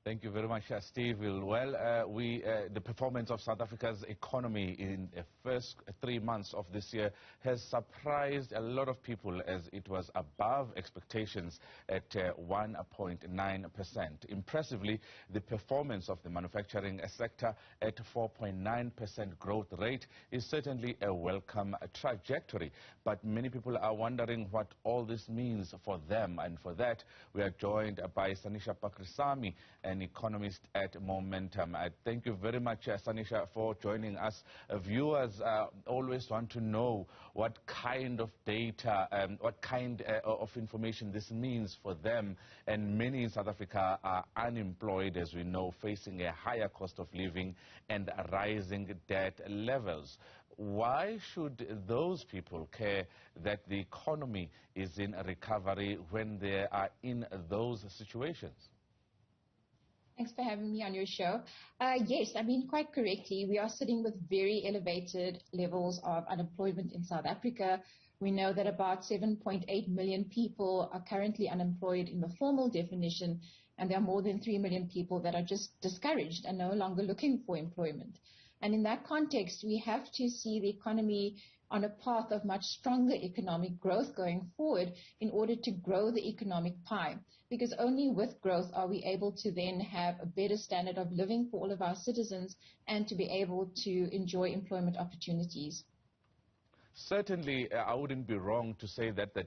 Thank you very much, Steve. Well, the performance of South Africa's economy in the first 3 months of this year has surprised a lot of people, as it was above expectations at 1.9%. Impressively, the performance of the manufacturing sector at 4.9% growth rate is certainly a welcome trajectory. But many people are wondering what all this means for them. And for that, we are joined by Sanisha Packirisamy, an economist at Momentum. I thank you very much, Sanisha, for joining us. Viewers always want to know what kind of data, what kind of information this means for them. And many in South Africa are unemployed, as we know, facing a higher cost of living and rising debt levels. Why should those people care that the economy is in recovery when they are in those situations? Thanks for having me on your show. Yes, I mean, quite correctly, we are sitting with very elevated levels of unemployment in South Africa. We know that about 7.8 million people are currently unemployed in the formal definition, and there are more than 3 million people that are just discouraged and no longer looking for employment. And in that context, we have to see the economy on a path of much stronger economic growth going forward in order to grow the economic pie. Because only with growth are we able to then have a better standard of living for all of our citizens and to be able to enjoy employment opportunities. Certainly, I wouldn't be wrong to say that the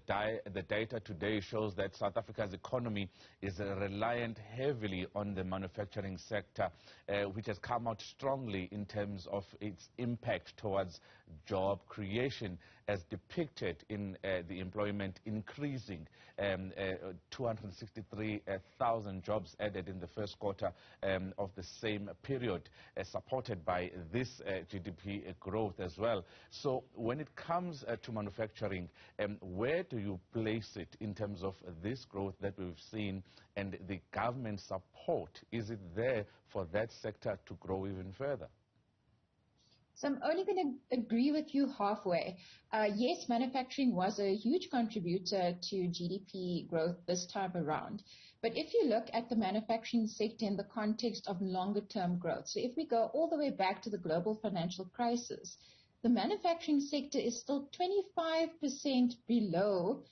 data today shows that South Africa's economy is reliant heavily on the manufacturing sector, which has come out strongly in terms of its impact towards job creation, as depicted in the employment increasing, 263,000 jobs added in the first quarter of the same period, supported by this GDP growth as well. So when it comes to manufacturing, where do you place it in terms of this growth that we've seen and the government support? Is it there for that sector to grow even further? So I'm only going to agree with you halfway. Yes, manufacturing was a huge contributor to GDP growth this time around. But if you look at the manufacturing sector in the context of longer-term growth, so if we go all the way back to the global financial crisis, the manufacturing sector is still 25% below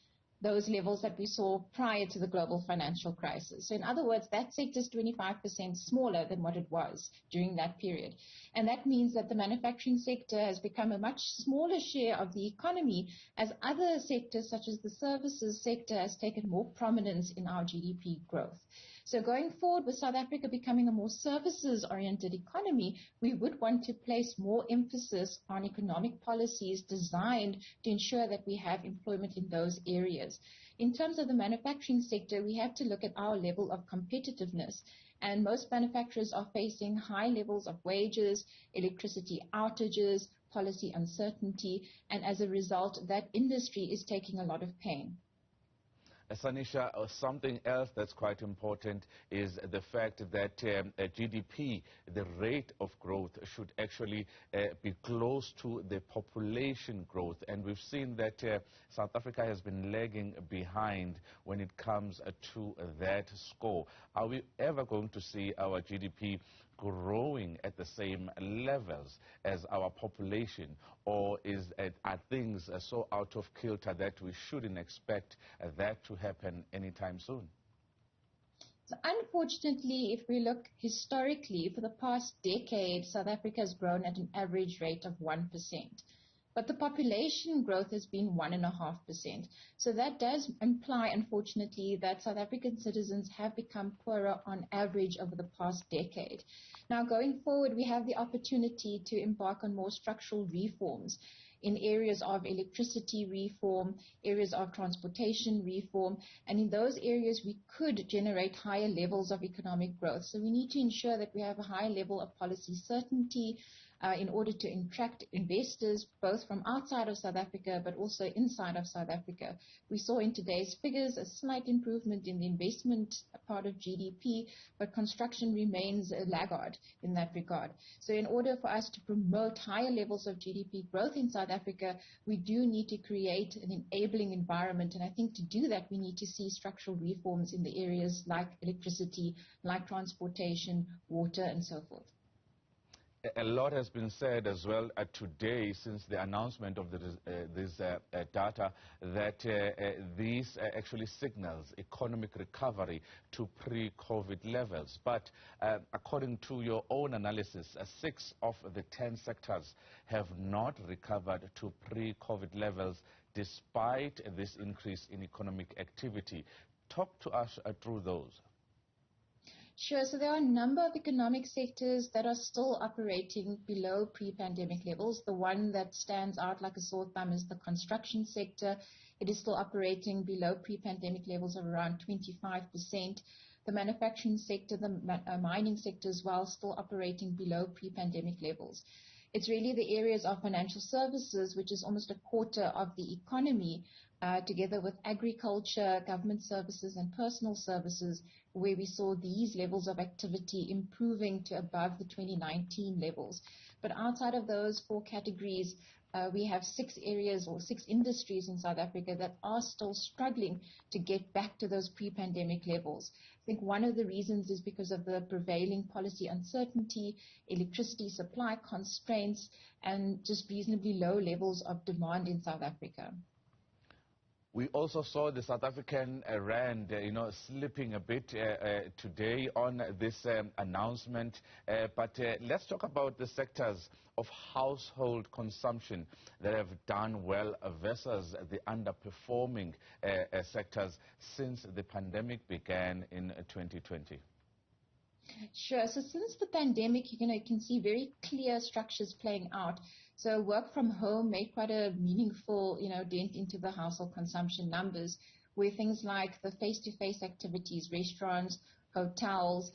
those levels that we saw prior to the global financial crisis. So in other words, that sector is 25% smaller than what it was during that period. And that means that the manufacturing sector has become a much smaller share of the economy as other sectors such as the services sector has taken more prominence in our GDP growth. So going forward, with South Africa becoming a more services-oriented economy, we would want to place more emphasis on economic policies designed to ensure that we have employment in those areas. In terms of the manufacturing sector, we have to look at our level of competitiveness. And most manufacturers are facing high levels of wages, electricity outages, policy uncertainty, and as a result, that industry is taking a lot of pain. Sanisha, something else that's quite important is the fact that GDP, the rate of growth, should actually be close to the population growth. And we've seen that South Africa has been lagging behind when it comes to that score. Are we ever going to see our GDP growing at the same levels as our population, or are things so out of kilter that we shouldn't expect that to happen anytime soon? So unfortunately, if we look historically, for the past decade, South Africa has grown at an average rate of 1%. But the population growth has been 1.5%. So that does imply, unfortunately, that South African citizens have become poorer on average over the past decade. Now, going forward, we have the opportunity to embark on more structural reforms in areas of electricity reform, areas of transportation reform, and in those areas we could generate higher levels of economic growth. So we need to ensure that we have a high level of policy certainty, in order to attract investors both from outside of South Africa but also inside of South Africa. We saw in today's figures a slight improvement in the investment part of GDP, but construction remains a laggard in that regard. So in order for us to promote higher levels of GDP growth in South Africa, we do need to create an enabling environment, and I think to do that we need to see structural reforms in the areas like electricity, like transportation, water, and so forth. A lot has been said as well today since the announcement of this data that this actually signals economic recovery to pre-COVID levels. But according to your own analysis, 6 of the 10 sectors have not recovered to pre-COVID levels despite this increase in economic activity. Talk to us through those. Sure. So there are a number of economic sectors that are still operating below pre-pandemic levels. The one that stands out like a sore thumb is the construction sector. It is still operating below pre-pandemic levels of around 25%. The manufacturing sector, the mining sector as well, still operating below pre-pandemic levels. It's really the areas of financial services, which is almost a quarter of the economy, together with agriculture, government services, and personal services, where we saw these levels of activity improving to above the 2019 levels. But outside of those 4 categories, we have 6 areas or 6 industries in South Africa that are still struggling to get back to those pre-pandemic levels. I think one of the reasons is because of the prevailing policy uncertainty, electricity supply constraints, and just reasonably low levels of demand in South Africa. We also saw the South African rand, slipping a bit today on this announcement. But let's talk about the sectors of household consumption that have done well versus the underperforming sectors since the pandemic began in 2020. Sure. So since the pandemic, you can see very clear structures playing out. So work from home made quite a meaningful, dent into the household consumption numbers, where things like the face-to-face activities, restaurants, hotels,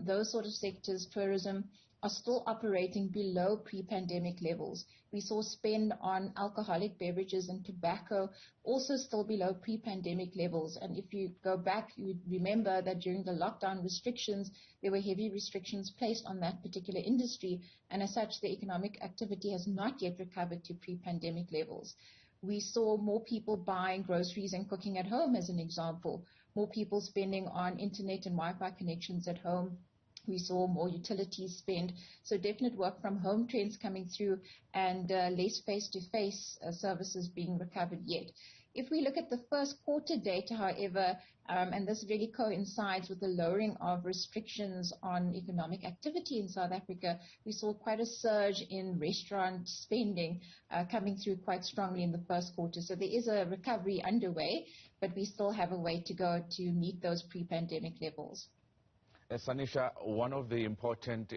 those sort of sectors, tourism, are still operating below pre-pandemic levels. We saw spend on alcoholic beverages and tobacco also still below pre-pandemic levels. And if you go back, you would remember that during the lockdown restrictions, there were heavy restrictions placed on that particular industry. And as such, the economic activity has not yet recovered to pre-pandemic levels. We saw more people buying groceries and cooking at home, as an example, more people spending on internet and Wi-Fi connections at home. We saw more utilities spend, so definite work from home trends coming through and less face-to-face services being recovered yet. If we look at the first quarter data, however, and this really coincides with the lowering of restrictions on economic activity in South Africa, we saw quite a surge in restaurant spending coming through quite strongly in the first quarter. So there is a recovery underway, but we still have a way to go to meet those pre-pandemic levels. Sanisha, one of the important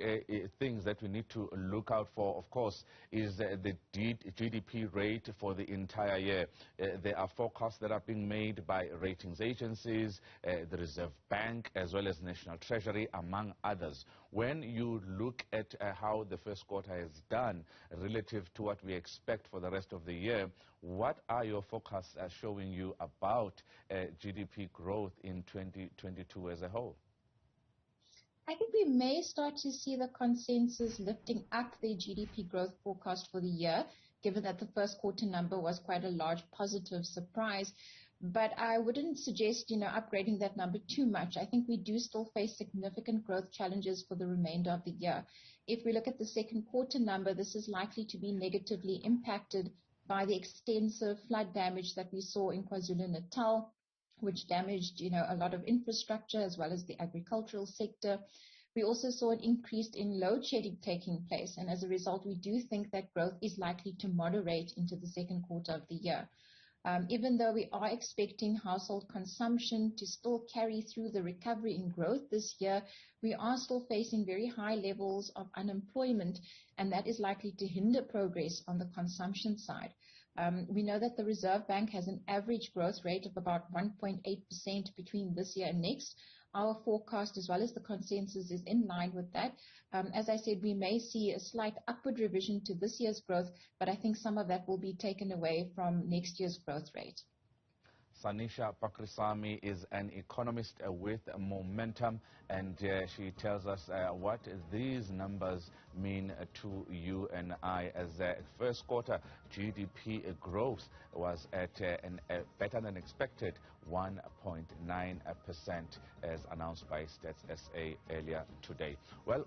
things that we need to look out for, of course, is the GDP rate for the entire year. There are forecasts that are being made by ratings agencies, the Reserve Bank, as well as National Treasury, among others. When you look at how the first quarter has done relative to what we expect for the rest of the year, what are your forecasts showing you about GDP growth in 2022 as a whole? I think we may start to see the consensus lifting up their GDP growth forecast for the year, given that the first quarter number was quite a large positive surprise. But I wouldn't suggest, upgrading that number too much. I think we do still face significant growth challenges for the remainder of the year. If we look at the second quarter number, this is likely to be negatively impacted by the extensive flood damage that we saw in KwaZulu-Natal, which damaged, a lot of infrastructure as well as the agricultural sector. We also saw an increase in load shedding taking place, and as a result, we do think that growth is likely to moderate into the second quarter of the year. Even though we are expecting household consumption to still carry through the recovery in growth this year, we are still facing very high levels of unemployment, and that is likely to hinder progress on the consumption side. We know that the Reserve Bank has an average growth rate of about 1.8% between this year and next. our forecast as well as the consensus is in line with that. As I said, we may see a slight upward revision to this year's growth, but I think some of that will be taken away from next year's growth rate. Sanisha Packirisamy is an economist with momentum, and she tells us what these numbers mean to you and I, as first quarter GDP growth was at a better than expected 1.9%, as announced by Stats SA earlier today. Well,